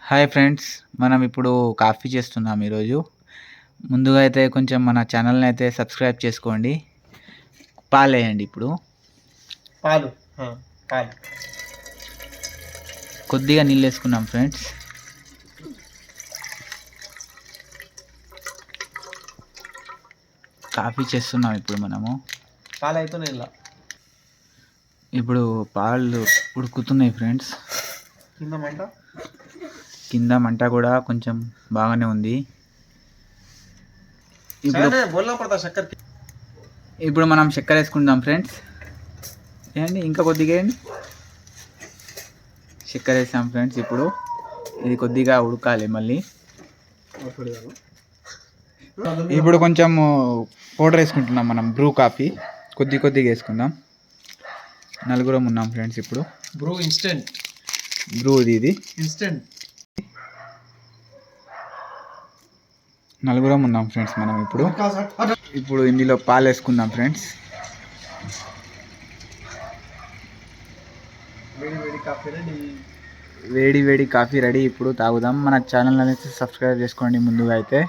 Hi friends, మనం ఇప్పుడు coffee చేస్తున్నాం ఈరోజు. ముందుగా అయితే కొంచెం మన ఛానల్ని అయితే సబ్స్క్రైబ్ చేసుకోండి. పాలేయండి ఇప్పుడు. పాలు పాలు కొద్దిగా నీళ్ళు వేసుకున్నాం ఫ్రెండ్స్. కాఫీ చేస్తున్నాం ఇప్పుడు మనము. పాలు అయిపోయినాయి ఇలా. ఇప్పుడు పాలు ఉడుకుతున్నాయి ఫ్రెండ్స్. కింద మంట కూడా కొంచెం బాగానే ఉంది. ఇప్పుడు మనం చక్కెర వేసుకుందాం ఫ్రెండ్స్. వేయండి, ఇంకా కొద్దిగా వేయండి. చక్కెర వేసాం ఫ్రెండ్స్. ఇప్పుడు ఇది కొద్దిగా ఉడకాలి మళ్ళీ. ఇప్పుడు కొంచెం పౌడర్ వేసుకుంటున్నాం మనం, బ్రూ కాఫీ కొద్దిగా వేసుకుందాం. నలుగురం ఉన్నాం ఫ్రెండ్స్. ఇప్పుడు బ్రూ ఇన్స్టెంట్ బ్రూ ఇది ఇన్స్టెంట్ నలుగురం ఉన్నాం ఫ్రెండ్స్ మనం. ఇప్పుడు ఇందులో పాలు వేసుకుందాం ఫ్రెండ్స్. వేడి వేడి కాఫీ రెడీ. ఇప్పుడు తాగుదాం. మన ఛానల్ అనేది సబ్స్క్రైబ్ చేసుకోండి ముందుగా అయితే.